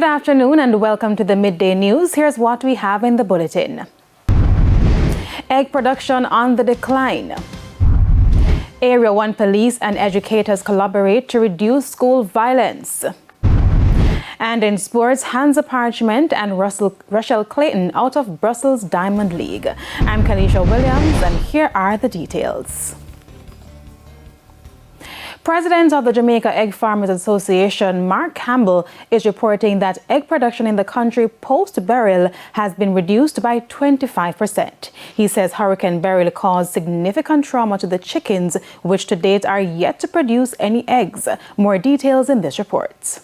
afternoon and welcome to the Midday News. Here's what we have in the bulletin. Egg production on the decline. Area 1 police and educators collaborate to reduce school violence. And in sports, Hansa Parchment and Rochelle Clayton out of Brussels Diamond League. I'm Kalisha Williams and here are the details. President of the Jamaica Egg Farmers Association, Mark Campbell, is reporting that egg production in the country post-Beryl has been reduced by 25%. He says Hurricane Beryl caused significant trauma to the chickens, which to date are yet to produce any eggs. More details in this report.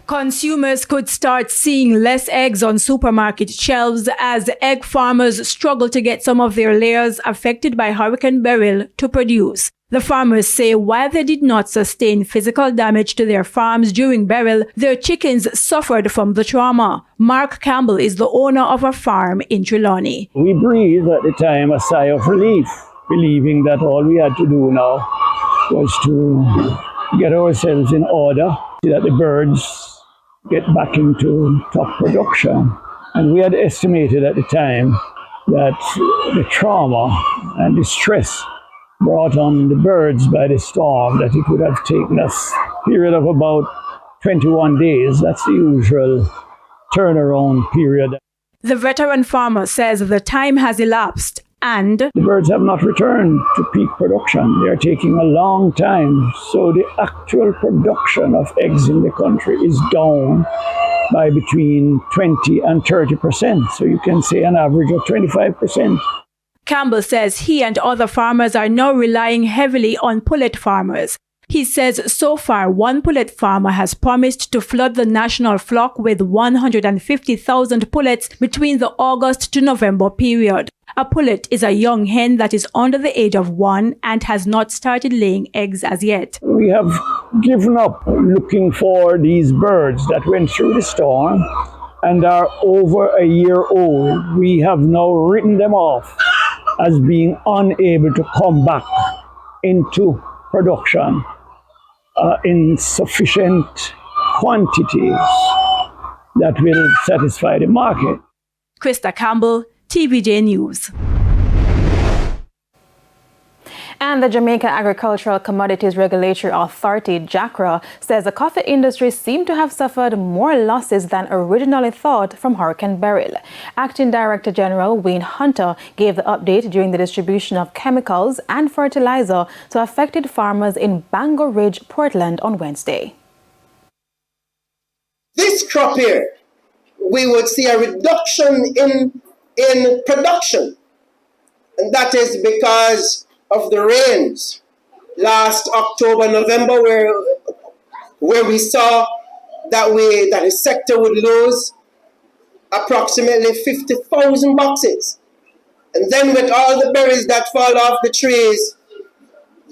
Consumers could start seeing less eggs on supermarket shelves as egg farmers struggle to get some of their layers affected by Hurricane Beryl to produce. The farmers say while they did not sustain physical damage to their farms during Beryl, their chickens suffered from the trauma. Mark Campbell is the owner of a farm in Trelawney. We breathed at the time a sigh of relief, believing that all we had to do now was to get ourselves in order, so that the birds get back into top production. And we had estimated at the time that the trauma and the stress brought on the birds by the storm, that it would have taken us a period of about 21 days. That's the usual turnaround period. The veteran farmer says the time has elapsed and the birds have not returned to peak production. They are taking a long time. So the actual production of eggs in the country is down by between 20 and 30%. So you can say an average of 25%. Campbell says he and other farmers are now relying heavily on pullet farmers. He says so far one pullet farmer has promised to flood the national flock with 150,000 pullets between the August to November period. A pullet is a young hen that is under the age of 1 and has not started laying eggs as yet. We have given up looking for these birds that went through the storm and are over a year old. We have now written them off as being unable to come back into production in sufficient quantities that will satisfy the market. Krista Campbell, TVJ News. And the Jamaica Agricultural Commodities Regulatory Authority, JACRA, says the coffee industry seemed to have suffered more losses than originally thought from Hurricane Beryl. Acting Director General Wayne Hunter gave the update during the distribution of chemicals and fertilizer to affected farmers in Bango Ridge, Portland on Wednesday. This crop year, we would see a reduction in production, and that is because of the rains last October, November, where we saw that the sector would lose approximately 50,000 boxes. And then with all the berries that fall off the trees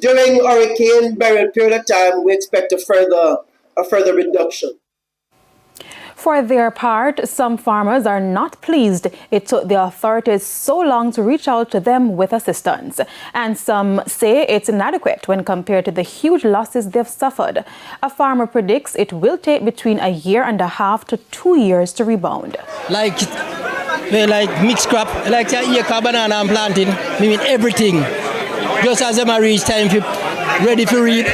during Hurricane Beryl period of time, we expect a further reduction. For their part, some farmers are not pleased it took the authorities so long to reach out to them with assistance. And some say it's inadequate when compared to the huge losses they've suffered. A farmer predicts it will take between a year and a half to 2 years to rebound. Like mixed crop, like acre banana I'm planting, I mean everything. Just as them reach time ready to reap.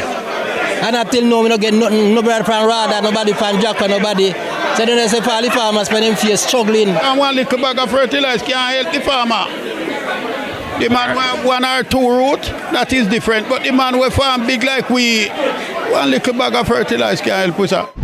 And until now, we don't get nothing, nobody from Rada, nobody from Jacka, nobody. So then I say for the farmers when them face struggling. And one little bag of fertilizer can't help the farmer. The man with 1 or 2 root, that is different. But the man with farm big like we, one little bag of fertilizer can't help us out.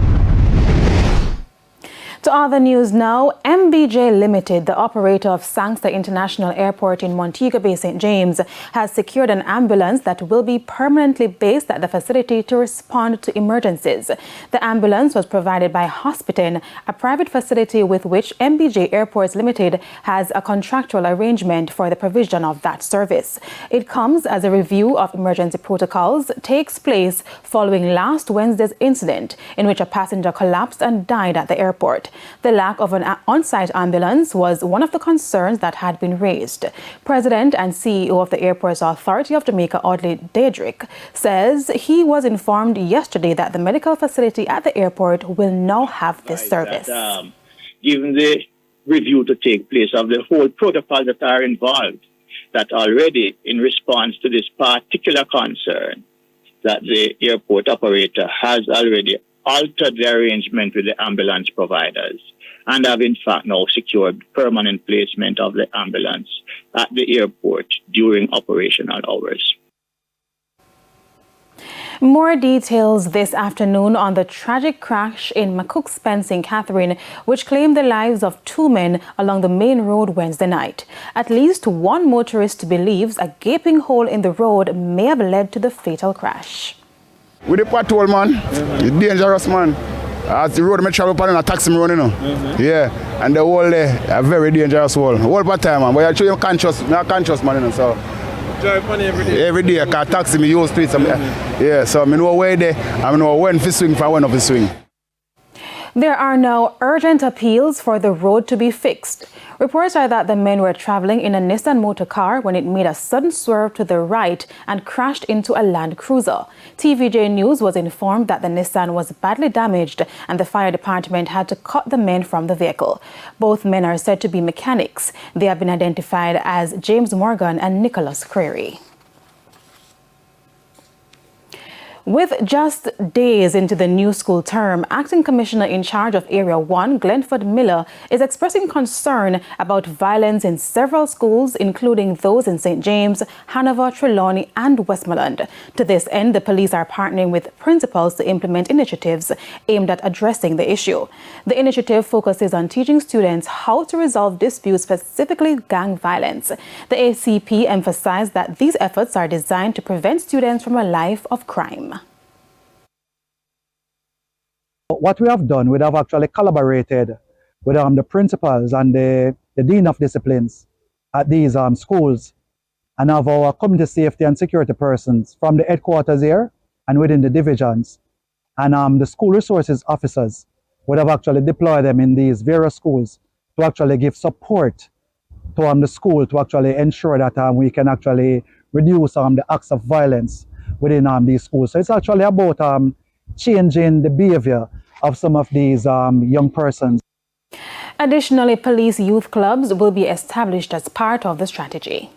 To other news now, MBJ Limited, the operator of Sangster International Airport in Montego Bay, St. James, has secured an ambulance that will be permanently based at the facility to respond to emergencies. The ambulance was provided by Hospitin, a private facility with which MBJ Airports Limited has a contractual arrangement for the provision of that service. It comes as a review of emergency protocols takes place following last Wednesday's incident in which a passenger collapsed and died at the airport. The lack of an on-site ambulance was one of the concerns that had been raised. President and CEO of the Airports Authority of Jamaica, Audley Dedrick, says he was informed yesterday that the medical facility at the airport will now have this service. Given the review to take place of the whole protocol that are involved, that already in response to this particular concern, that the airport operator has already altered the arrangement with the ambulance providers and have in fact now secured permanent placement of the ambulance at the airport during operational hours. More details this afternoon on the tragic crash in McCook's St. Catherine, which claimed the lives of 2 men along the main road Wednesday night. At least one motorist believes a gaping hole in the road may have led to the fatal crash. With the patrol, man, it's dangerous, man. As the road I travel upon a taxi run, you know. Yeah, and the whole a very dangerous whole. Whole part time, man. But I show you conscious, not conscious, man, you know, so. Drive money every day? Every day, because taxi me use streets. Yeah, so I know where they, I know when to swing for when of the swing. There are now urgent appeals for the road to be fixed. Reports are that the men were traveling in a Nissan motor car when it made a sudden swerve to the right and crashed into a Land Cruiser. TVJ News was informed that the Nissan was badly damaged and the fire department had to cut the men from the vehicle. Both men are said to be mechanics. They have been identified as James Morgan and Nicholas Creary. With just days into the new school term, Acting Commissioner in charge of Area 1, Glenford Miller, is expressing concern about violence in several schools, including those in St. James, Hanover, Trelawney and Westmoreland. To this end, the police are partnering with principals to implement initiatives aimed at addressing the issue. The initiative focuses on teaching students how to resolve disputes, specifically gang violence. The ACP emphasized that these efforts are designed to prevent students from a life of crime. What we have done, we have actually collaborated with the principals and the dean of disciplines at these schools, and have our community safety and security persons from the headquarters here and within the divisions, and the school resources officers would have actually deployed them in these various schools to actually give support to the school to actually ensure that we can actually reduce the acts of violence within these schools. So it's actually about changing the behavior of some of these young persons. Additionally, police youth clubs will be established as part of the strategy.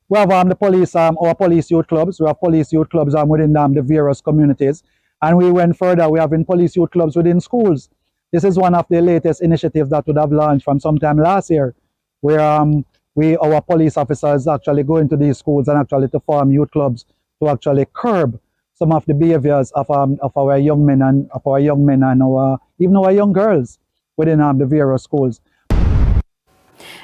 We have the police, our police youth clubs. We have police youth clubs within the various communities. And we went further. We have police youth clubs within schools. This is one of the latest initiatives that would have launched from sometime last year, where our police officers actually go into these schools and actually to form youth clubs to actually curb some of the behaviors of our young men and even our young girls within the various schools.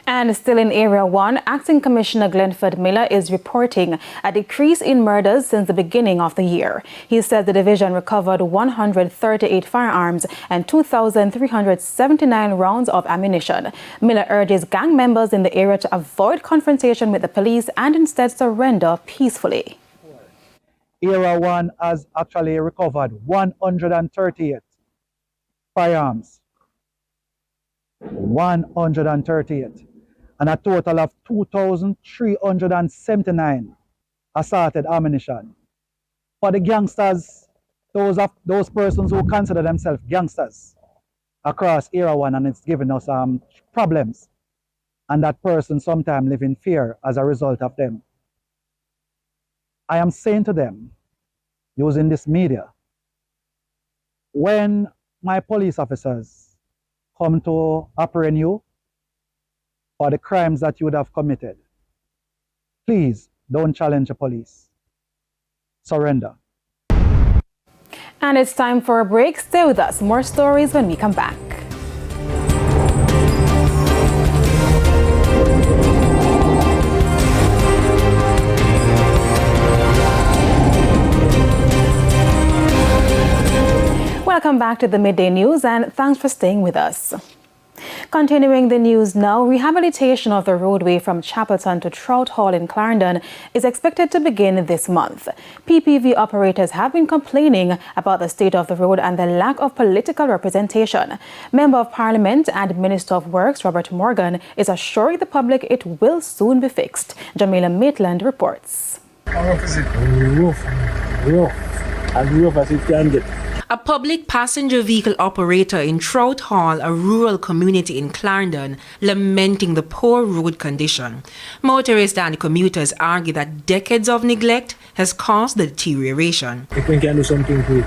And still in Area 1, Acting Commissioner Glenford Miller is reporting a decrease in murders since the beginning of the year. He said the division recovered 138 firearms and 2,379 rounds of ammunition. Miller urges gang members in the area to avoid confrontation with the police and instead surrender peacefully. Area 1 has actually recovered 138 firearms. 138. And a total of 2,379 assorted ammunition. For the gangsters, those persons who consider themselves gangsters across Area 1, and it's giving us problems. And that person sometimes live in fear as a result of them. I am saying to them, using this media, when my police officers come to apprehend you for the crimes that you would have committed, please don't challenge the police. Surrender. And it's time for a break. Stay with us. More stories when we come back. Welcome back to the Midday News, and thanks for staying with us. Continuing the news now, rehabilitation of the roadway from Chapelton to Trout Hall in Clarendon is expected to begin this month. PPV operators have been complaining about the state of the road and the lack of political representation. Member of Parliament and Minister of Works Robert Morgan is assuring the public it will soon be fixed. Jamaica Maitland reports. How rough is it? Rough. As rough as it can get. A public passenger vehicle operator in Trout Hall, a rural community in Clarendon, lamenting the poor road condition. Motorists and commuters argue that decades of neglect has caused the deterioration. If we can do something quick,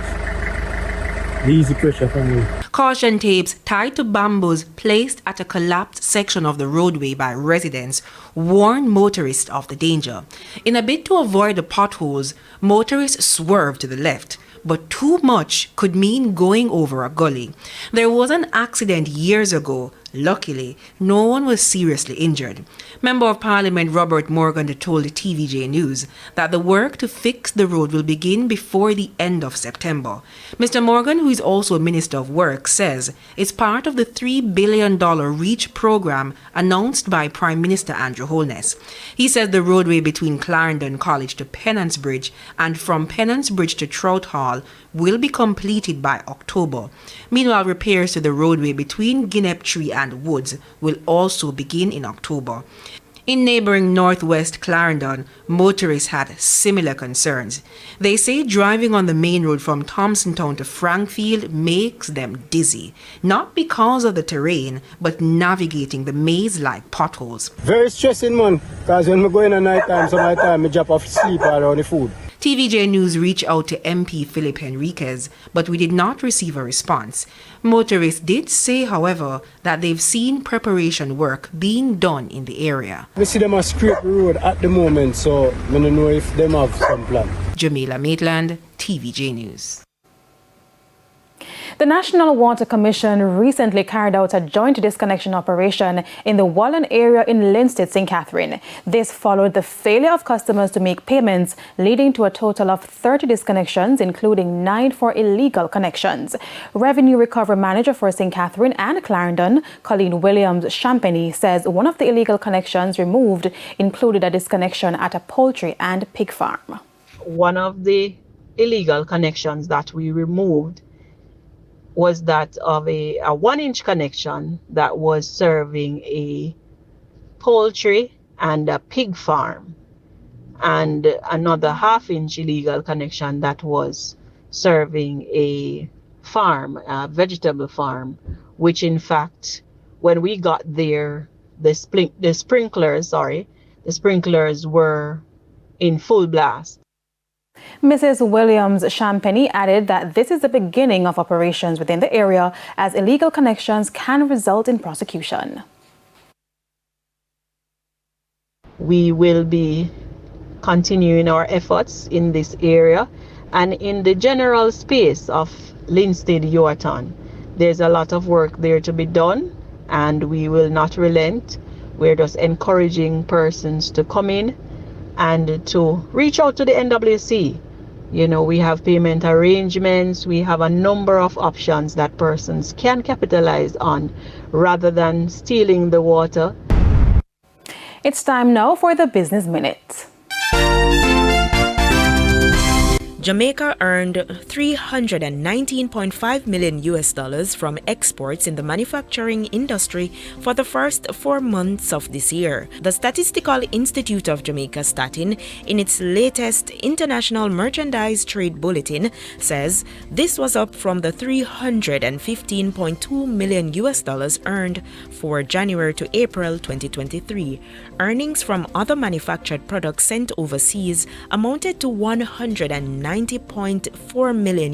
easy pressure from you. Caution tapes tied to bamboos placed at a collapsed section of the roadway by residents warn motorists of the danger. In a bid to avoid the potholes, motorists swerve to the left. But too much could mean going over a gully. There was an accident years ago. Luckily, no one was seriously injured. Member of Parliament Robert Morgan told the TVJ News that the work to fix the road will begin before the end of September. Mr. Morgan, who is also Minister of Works, says it's part of the $3 billion REACH program announced by Prime Minister Andrew Holness. He said the roadway between Clarendon College to Pennance Bridge and from Pennance Bridge to Trout Hall will be completed by October. Meanwhile, repairs to the roadway between Guinep Tree and Woods will also begin in October. In neighboring northwest Clarendon, motorists had similar concerns. They say driving on the main road from Thompsontown to Frankfield makes them dizzy, not because of the terrain, but navigating the maze-like potholes. Very stressing, man, because when we go in at night time, some of the time I drop off sleep around the food. TVJ News reached out to MP Philip Henriquez, but we did not receive a response. Motorists did say, however, that they've seen preparation work being done in the area. We see them a scrape the road at the moment, so I don't know if them have some plan. Jamaica Maitland, TVJ News. The National Water Commission recently carried out a joint disconnection operation in the Wallen area in Linstead, St. Catherine. This followed the failure of customers to make payments, leading to a total of 30 disconnections, including 9 for illegal connections. Revenue Recovery Manager for St. Catherine and Clarendon, Colleen Williams-Champagny, says one of the illegal connections removed included a disconnection at a poultry and pig farm. One of the illegal connections that we removed was that of a 1-inch connection that was serving a poultry and a pig farm, and another 1/2-inch illegal connection that was serving a farm, a vegetable farm, which in fact, when we got there, the sprinklers were in full blast. Mrs. Williams-Champagny added that this is the beginning of operations within the area, as illegal connections can result in prosecution. We will be continuing our efforts in this area and in the general space of Linstead, Yorton. There's a lot of work there to be done, and we will not relent. We're just encouraging persons to come in and to reach out to the NWC. You know, we have payment arrangements, we have a number of options that persons can capitalize on rather than stealing the water. It's time now for the Business Minute. Jamaica earned $319.5 million from exports in the manufacturing industry for the first 4 months of this year. The Statistical Institute of Jamaica Statin, in its latest International Merchandise Trade Bulletin, says this was up from the $315.2 million earned for January to April 2023. Earnings from other manufactured products sent overseas amounted to $190.4 million,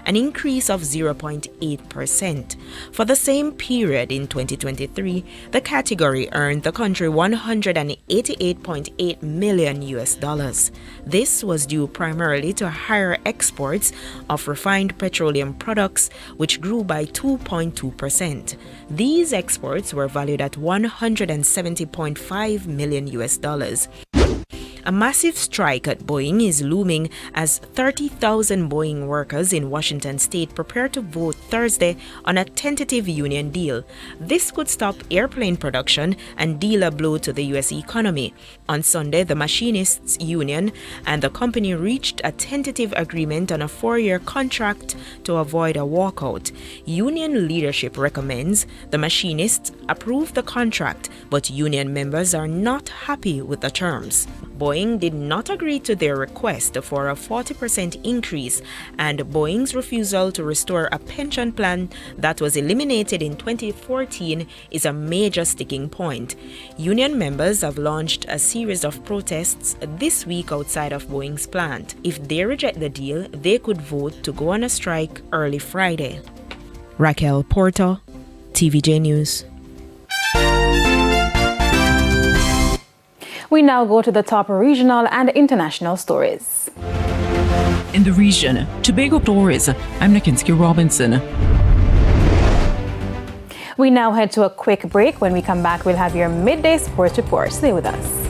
an increase of 0.8%. For the same period in 2023, the category earned the country $188.8 million. This was due primarily to higher exports of refined petroleum products, which grew by 2.2%. These exports were valued at $170.5 million. A massive strike at Boeing is looming as 30,000 Boeing workers in Washington state prepare to vote Thursday on a tentative union deal. This could stop airplane production and deal a blow to the U.S. economy. On Sunday, the machinists union and the company reached a tentative agreement on a 4-year contract to avoid a walkout. Union leadership recommends the machinists approve the contract, but union members are not happy with the terms. Boeing did not agree to their request for a 40% increase, and Boeing's refusal to restore a pension plan that was eliminated in 2014 is a major sticking point. Union members have launched a series of protests this week outside of Boeing's plant. If they reject the deal, they could vote to go on a strike early Friday. Raquel Porto, TVJ News. We now go to the top regional and international stories. In the region, Tobago stories, I'm Nakinski Robinson. We now head to a quick break. When we come back, we'll have your midday sports report. Stay with us.